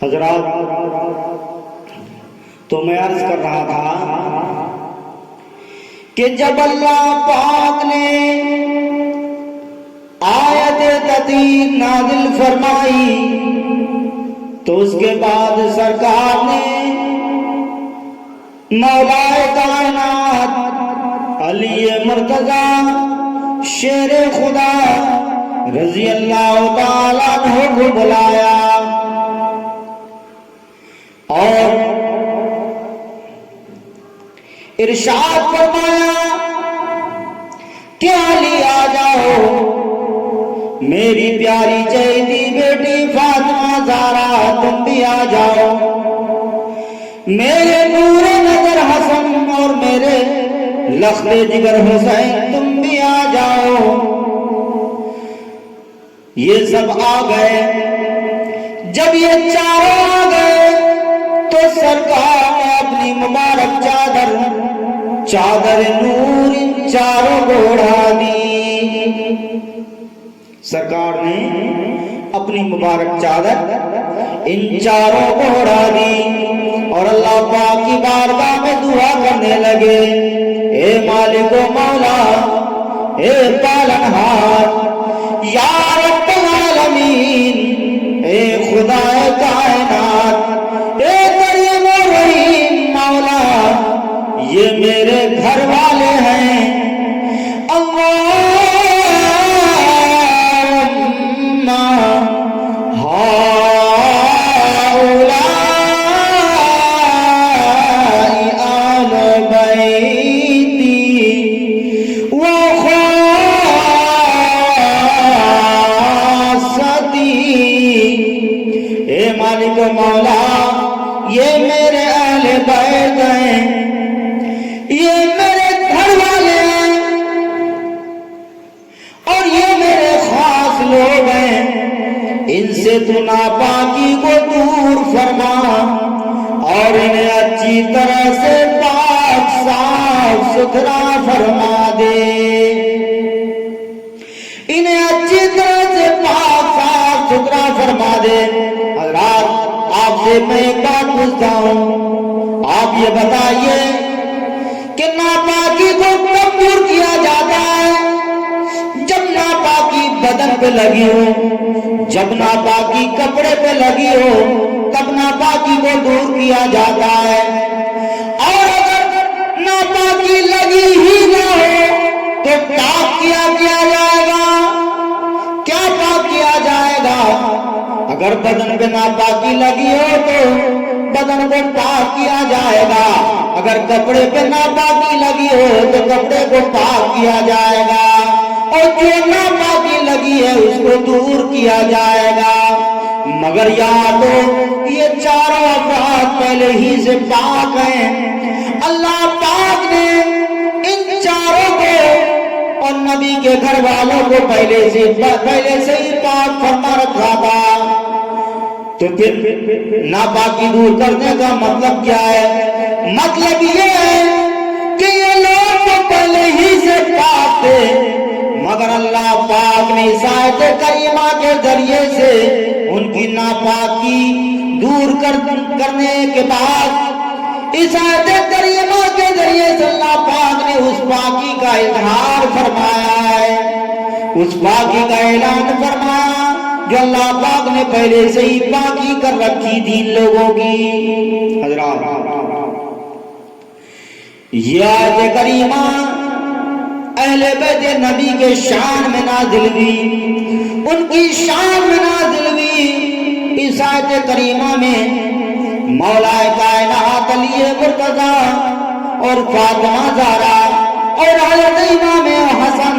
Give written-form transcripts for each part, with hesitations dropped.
حضرات، تو میں عرض کر رہا تھا کہ جب اللہ پاک نے آیت تطہیر نازل فرمائی تو اس کے بعد سرکار نے مولا کائنات علی مرتضی شیر خدا رضی اللہ تعالیٰ عنہ کو بلایا اور ارشاد فرمایا کہ علی آ جاؤ، میری پیاری چہیتی بیٹی فاطمہ زہرا تم بھی آ جاؤ، میرے نور نظر حسن اور میرے لخت جگر حسین تم بھی آ جاؤ۔ یہ سب آ گئے۔ جب یہ چاروں آ گئے تو سرکار نے اپنی مبارک چادر نور ان چاروں کو اڑا دی۔ سرکار نے اپنی مبارک چادر ان چاروں کو اڑا دی اور اللہ پاک کی بارگاہ میں دعا کرنے لگے، اے مالک و مولا، اے پالنہار، یا رب العالمین، اے خدا کائنات، اے کریم و رحیم مولا، یہ میرے گھر والے ہیں، اللہم ہؤلاء آل بیتی و خاصتی، اے مالک و مولا، یہ میرے اہل بیت ہیں، یہ میرے گھر والے ہیں اور یہ میرے خاص لوگ ہیں، ان سے تو ناپاکی کو دور فرما اور انہیں اچھی طرح سے پاک صاف ستھرا فرما دے، انہیں اچھی طرح سے پاک صاف ستھرا فرما دے۔ حضرات، آپ سے میں ایک بات پوچھتا ہوں، آپ یہ بتائیے کہ ناپاکی کو کب دور کیا جاتا ہے؟ جب ناپاکی بدن پہ لگی ہو، جب ناپاکی کپڑے پہ لگی ہو، تب ناپاکی کو دور کیا جاتا ہے، اور اگر ناپاکی لگی ہی نہ ہو تو پاک کیا جائے گا؟ کیا پاک کیا جائے گا؟ اگر بدن پہ ناپاکی لگی ہو تو بدن کو پاک کیا جائے گا، اگر کپڑے پہ ناپاکی لگی ہو تو کپڑے کو پاک کیا جائے گا، اور جو ناپاکی لگی ہے اس کو دور کیا جائے گا۔ مگر یاد ہو، یہ چاروں افراد پہلے ہی سے پاک ہیں۔ اللہ پاک نے ان چاروں کو اور نبی کے گھر والوں کو پہلے سے ہی پاک فرما رکھا تھا، تو پھر ناپاکی دور کرنے کا مطلب کیا ہے؟ مطلب یہ ہے کہ یہ لوگ تو پہلے ہی سے پاک تھے، مگر اللہ پاک نے اس آیت کریمہ کے ذریعے سے ان کی ناپاکی دور کرنے کے بعد، اس آیت کریمہ کے ذریعے سے اللہ پاک نے اس پاکی کا اظہار فرمایا ہے، اس پاکی کا اعلان فرمایا جو اللہ پاک نے پہلے سے ہی پاکی کر رکھی تھی ان لوگوں کی۔ حضرات، یہ آیت کریمہ اہل بیت نبی کے شان میں نازل ہوئی، ان کی شان میں نازل ہوئی۔ اس آیت کریمہ میں مولا کائنات علی مرتضی اور فاطمہ زہرا اور حضرت امام حسن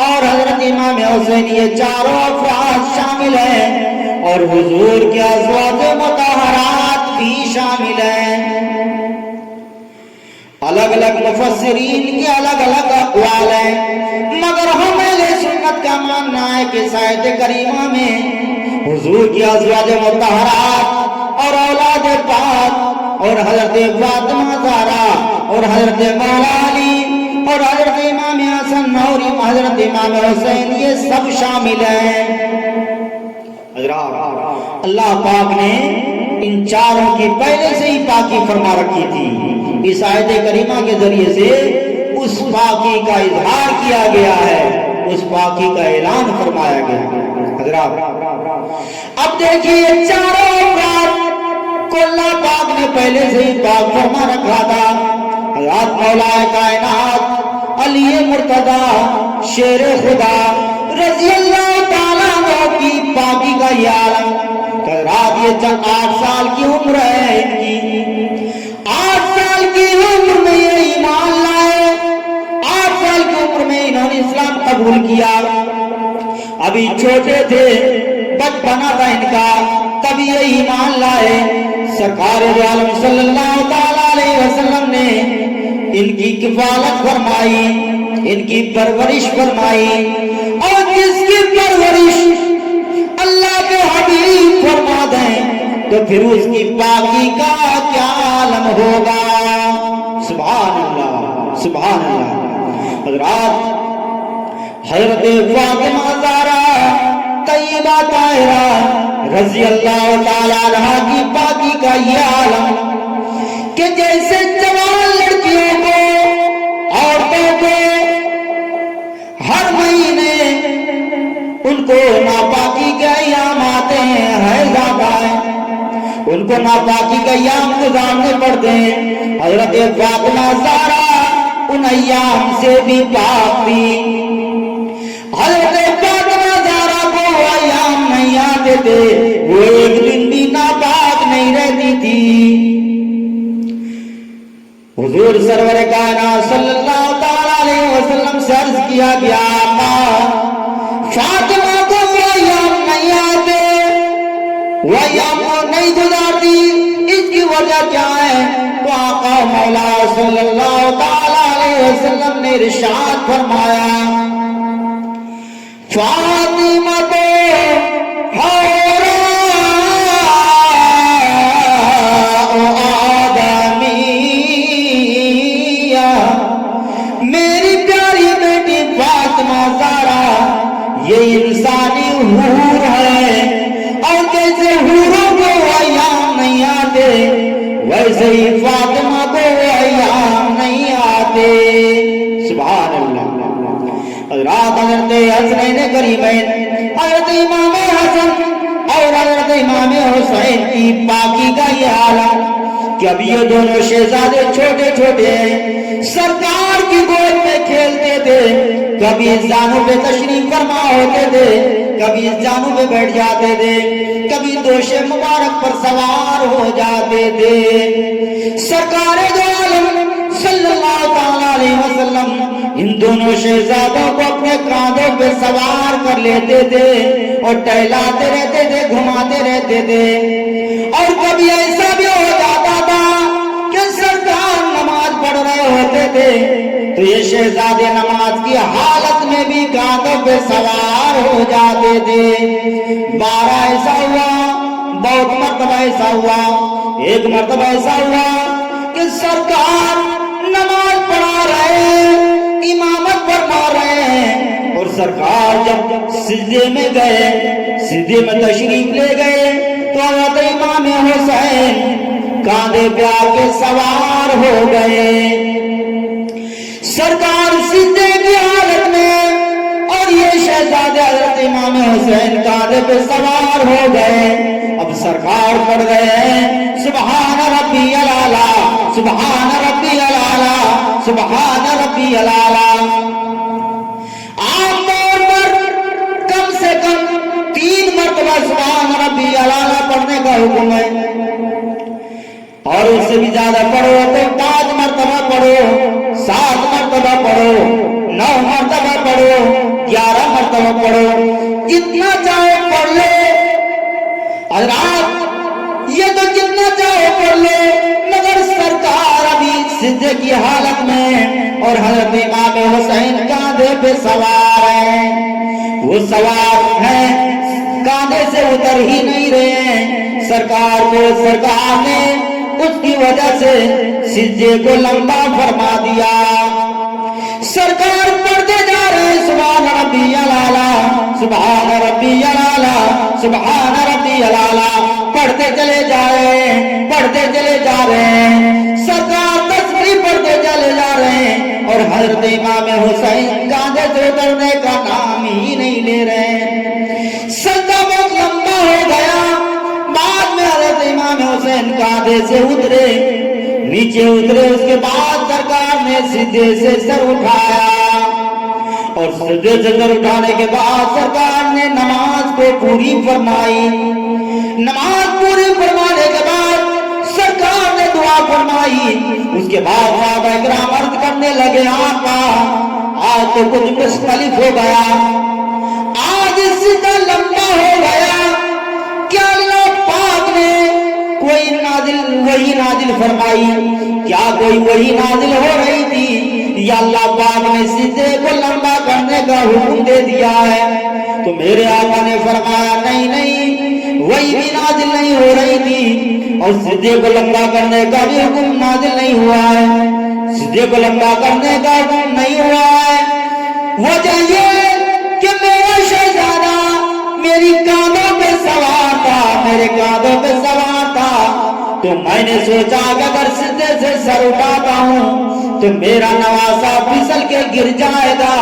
اور حضرت امام حسین، یہ چاروں افراد شامل ہیں، اور حضور کے ازواج مطہرات بھی شامل ہیں۔ الگ الگ مفسرین کے الگ الگ اقوال ہیں، مگر ہم اہل سنت کا ماننا ہے کہ اس آیت کریمہ میں حضور کی ازواج مطہرات اور اولاد پاک اور حضرت فاطمہ زہرا اور حضرت مولا علی اور حضرت امام حسن اور حضرت امام حسین، یہ سب شامل ہیں۔ حضرات، اللہ پاک نے چاروں کی پہلے سے ہی پاکی فرما رکھی تھی۔ اس آیت کریمہ کے ذریعے سے اس پاکی کا اظہار کیا گیا ہے، اس پاکی کا اعلان فرمایا گیا۔ حضرات اب دیکھیے چاروں افراد کو اللہ پاک نے پہلے سے ہی پاک فرما رکھا تھا۔ حضرات مولا کائنات علی مرتضی شیر خدا رضی اللہ تعالیٰ عنہ کی پاکی کا یہ عالم۔ حضرات یہ 8 سال کی عمر ہے ان کی، 8 سال کی عمر میں یہ ایمان لائے، 8 سال کی عمر میں انہوں نے اسلام قبول کیا۔ ابھی چھوٹے تھے، بچپنا تھا ان کا، تبھی یہ ایمان لائے۔ سرکار عالم صلی اللہ تعالیٰ علیہ وسلم نے ان کی کفالت فرمائی، ان کی پرورش فرمائی، اور جس کی پرورش اللہ کے حبیب فرما دیں تو پھر اس کی پاکی کا کیا عالم ہوگا۔ سبحان اللہ، سبحان اللہ۔ حضرات حضرت فاطمہ زہرا طیبہ طاہرہ رضی اللہ تعالیٰ عنہا کی پاکی کا یہ عالم کہ جیسے جوان لڑکیوں کو، عورتوں کو ہر مہینے ان کو ناپاکی کے ایام آتے ہیں، حیض آتا ہے، ان کو ناپاکی کے ایام گزارنے پڑتے ہیں، حضرت فاطمہ زہرا ان ایام سے بھی پاک تھی۔ حضرت فاطمہ زہرا کو وہ ایام نہیں آتے تھے، وہ ایک دن بھی ناپاک نہیں رہتی تھی۔ حضور سرور کائنات صلی اللہ تعالیٰ علیہ وسلم سے عرض کیا گیا، آقا فاطمہ کو وہ ایام نہیں آتے، وہ ایام نہیں گزارتی، اس کی وجہ کیا ہے؟ تو آقا مولا صلی اللہ تعالیٰ علیہ وسلم نے ارشاد فرمایا، فاطمہ کو یہ انسانی حور ہے، اور جیسے حوروں کو ایام نہیں آتے ویسے ہی فاطمہ کو ایام نہیں آتے۔ سبحان اللہ۔ حضرات حضرت حسنین کریمین، حضرت امام حسن اور حضرت امام حسین کی پاکی کا یہ عالم کہ اب یہ دونوں شہزادے چھوٹے چھوٹے ہیں، سرکار کی گود میں کھیلتے تھے، کبھی اس جانوں پہ تشریف فرما ہوتے تھے، کبھی اس جانوں پہ بیٹھ جاتے تھے، کبھی دوش مبارک پر سوار ہو جاتے تھے۔ سرکار دو عالم صلی اللہ تعالیٰ علیہ وسلم ان دونوں شہزادوں کو اپنے کاندھوں پہ سوار کر لیتے تھے اور ٹہلاتے رہتے تھے، گھماتے رہتے تھے۔ اور کبھی ایسا بھی ہو جاتا تھا کہ سرکار نماز پڑھ رہے ہوتے تھے تو یہ شہزادے نماز کی حالت میں بھی کاندھوں پہ سوار ہو جاتے تھے۔ بارہ ایسا ہوا، بہت مرتبہ ایسا ہوا، ایک مرتبہ ایسا ہوا کہ سرکار نماز پڑھا رہے ہیں، امامت فرما رہے ہیں، اور سرکار جب سجدے میں گئے، سجدے میں تشریف لے گئے تو حضرت امام حسین کاندھے پہ آ کے سوار ہو گئے۔ سرکار سجدے کی حالت میں اور یہ شہزادے حضرت امام حسین کاندھے پہ سوار ہو گئے۔ اب سرکار پڑھ رہے ہیں سبحان ربی الاعلی، سبحان ربی الاعلی، سبحان ربی الاعلی۔ عام طور پر کم سے کم 3 مرتبہ سبحان ربی الاعلی پڑھنے کا حکم ہے، اور اس سے بھی زیادہ پڑھو تو 5 مرتبہ پڑھو، 7 مرتبہ پڑھو، 9 مرتبہ پڑھو، 11 مرتبہ پڑھو، جتنا چاہو پڑھ لو۔ حضرات یہ تو جتنا چاہو پڑھ لو، مگر سرکار ابھی سجدے کی حالت میں اور حضرت امام حسین کاندھے پہ سوار ہیں، وہ سوار ہیں، کاندھے سے اتر ہی نہیں رہے ہیں۔ سرکار کو سرکار نے اس کی وجہ سے سجدے کو لمبا فرما دیا۔ سرکار پڑھتے جا رہے ہیں سبحان ربی الاعلی، سبحان ربی الاعلی، سبحان ربی الاعلی، پڑھتے چلے جا رہے ہیں۔ بڑھتے چلے جا رہے ہیں، سرکار تسبیح پڑھتے چلے جا رہے ہیں، اور حضرت امام حسین کاندھے سے اترنے کا نام ہی نہیں لے رہے ہیں۔ سجدہ بہت لمبا ہو گیا، بعد میں حضرت امام حسین کاندھے سے اترے، نیچے اترے، اس کے بعد سرکار نے سیدھے سے سر اٹھایا، اور سیدھے سے سر اٹھانے کے بعد سرکار نے نماز کو پوری فرمائی۔ نماز پوری فرمانے کے بعد سرکار نے دعا فرمائی۔ اس کے بعد صحابہ کرام عرض کرنے لگے، آقا آج تو کچھ مختلف ہو گیا، آج سیدھا لمبا ہو گیا، کیا اللہ پاک نے کوئی وحی نازل فرمائی؟ کیا کوئی وحی نازل ہو رہی تھی، یا اللہ پاک نے سیدھے کو لمبا کرنے کا حکم دے دیا ہے؟ تو میرے آقا نے فرمایا، نہیں نہیں، وحی بھی نازل نہیں ہو رہی تھی، اور سیدھے کو لمبا کرنے کا بھی حکم نازل نہیں ہوا ہے، سیدھے کو لمبا کرنے کا حکم نہیں ہوا ہے۔ وجہ یہ کہ میرا شہزادہ میری کاندھوں پہ سوار تھا، میرے کاندھوں پہ سوار تھا، تو میں نے سوچا کہ اگر سیدھے سے سر اٹھاتا ہوں تو میرا نواسا پھسل کے گر جائے گا،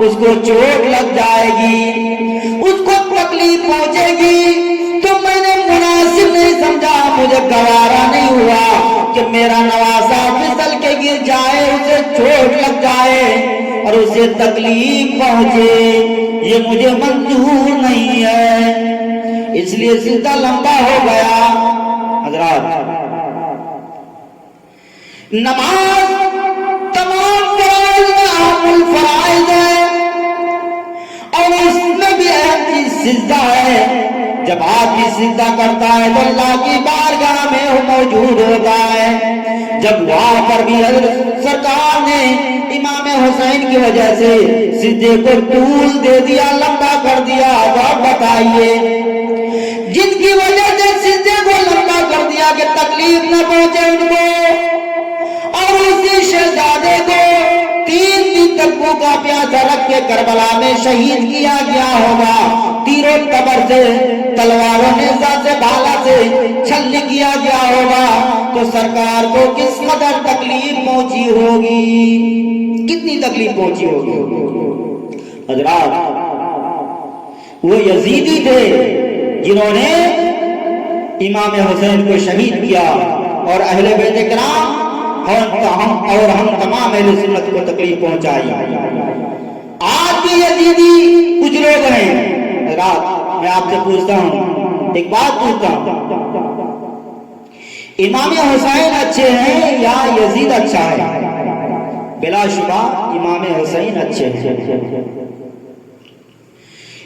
اس کو چوٹ لگ جائے گی، اس کو تکلیف پہنچے گی، تو میں نے مناسب نہیں سمجھا، مجھے گوارا نہیں ہوا کہ میرا نواسا پھسل کے گر جائے، اسے چوٹ لگ جائے اور اسے تکلیف پہنچے، یہ مجھے منظور نہیں ہے، اس لیے سیدھا لمبا ہو گیا۔ حضرات، نماز تمام فرائض میں اہم الفرائض ہے، اور اس میں بھی اہم چیز سجدہ ہے۔ جب آدمی سجدہ کرتا ہے تو اللہ کی بارگاہ میں وہ موجود ہوتا ہے۔ جب وہاں پر بھی حضرت سرکار نے امام حسین کی وجہ سے سجدے کو طول دے دیا، لمبا کر دیا، تو آپ بتائیے جن کی وجہ سے سجدے کو لمبا کر دیا کہ تکلیف نہ پہنچے ان کو، اور اسی شہزادے کو 3 دن تک بھوکا پیاسا رکھ کے کربلا میں شہید کیا گیا ہوگا، تیروں تبر سے، تلواروں نیزہ سے، بھالا سے چھلنی کیا گیا ہوگا، تو سرکار کو کس قدر تکلیف پہنچی ہوگی، کتنی تکلیف پہنچی ہوگی۔ حضرات، وہ یزیدی تھے جنہوں نے امام حسین کو شہید کیا، اور اہل بیت کرام اور ہم تمام اہل سنت کو تکلیف پہنچائی۔ آج بھی یزیدی کچھ لوگ ہیں۔ رات میں آپ سے پوچھتا ہوں، ایک بات پوچھتا ہوں، امام حسین اچھے ہیں یا یزید اچھا ہے؟ بلا شبہ امام حسین اچھے ہیں۔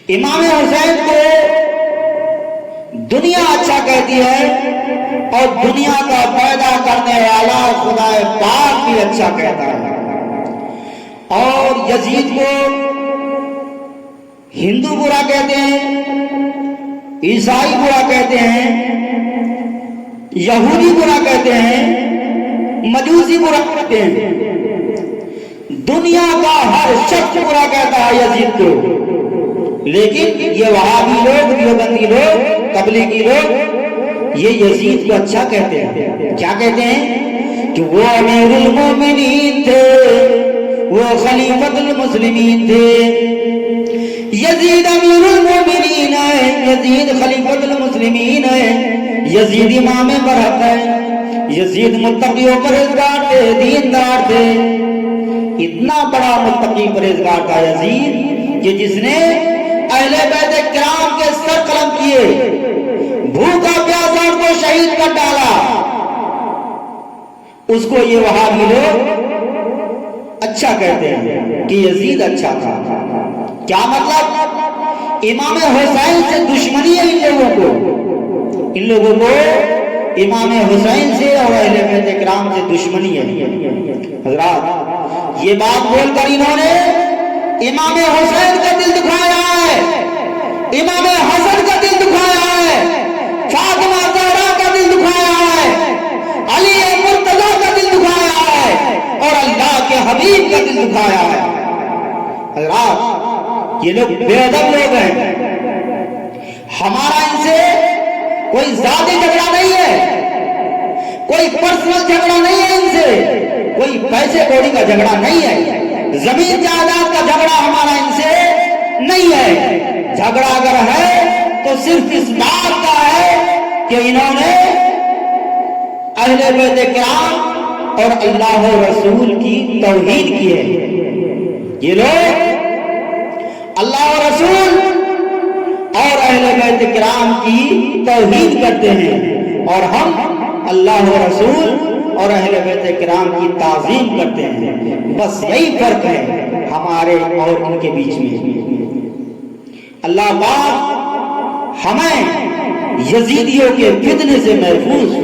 امام حسین کو دنیا اچھا کہتی ہے، اور دنیا کا پیدا کرنے والا خدا پاک بھی اچھا کہتا ہے، اور یزید کو ہندو برا کہتے ہیں، عیسائی برا کہتے ہیں، یہودی برا کہتے ہیں، مجوسی برا کہتے ہیں، دنیا کا ہر شخص برا کہتا ہے یزید کو، لیکن یہ وہابی لوگ، دیوبندی لوگ، تبلیغی لوگ یہ یزید کو اچھا کہتے ہیں۔ کیا کہتے ہیں؟ کہ وہ امیر المومنین تھے، وہ خلیفۃ المسلمین تھے، یزید امیر المومنین ہے، یزید خلیفۃ المسلمین ہے، یزید امام برحق ہے، یزید متقی و پرہیزگار تھے، دیندار تھے۔ اتنا بڑا متقی پرہیزگار تھا یزید کہ جس نے اہل بیت کرام کے سر قلم کیے، بھوکا پیاسا ان کو شہید کر ڈالا، اس کو یہ وہابی لوگ اچھا کہتے ہیں کہ یزید اچھا تھا۔ کیا مطلب؟ امام حسین سے دشمنی ہے ان لوگوں کو امام حسین سے اور اہل بیت کرام سے دشمنی ہے۔ حضرات، یہ بات بول کر انہوں نے امام حسین کا دل دکھایا ہے، امام حسن کا دل دکھایا ہے، فاطمہ زہرا کا دل دکھایا ہے، علی مرتضیٰ کا دل دکھایا ہے، اور اللہ کے حبیب کا دل دکھایا ہے۔ حضرات، یہ لوگ بے ادب لوگ ہیں، ہمارا ان سے کوئی ذاتی جھگڑا نہیں ہے، کوئی پرسنل جھگڑا نہیں ہے ان سے، کوئی پیسے کوڑی کا جھگڑا نہیں ہے، زمین جائیداد کا جھگڑا ہمارا ان سے نہیں ہے۔ جھگڑا اگر ہے تو صرف اس بات کا ہے کہ انہوں نے اہل بیت کرام اور اللہ و رسول کی توہین کی ہے۔ یہ لوگ اللہ و رسول اور اہل بیت کرام کی توہین کرتے ہیں، اور ہم اللہ و رسول اور اہل بیت کرام کی تعظیم کرتے ہیں۔ بس یہی فرق ہے ہمارے اور ان کے بیچ میں۔ اللہ پاک ہمیں یزیدیوں کے فتنے سے محفوظ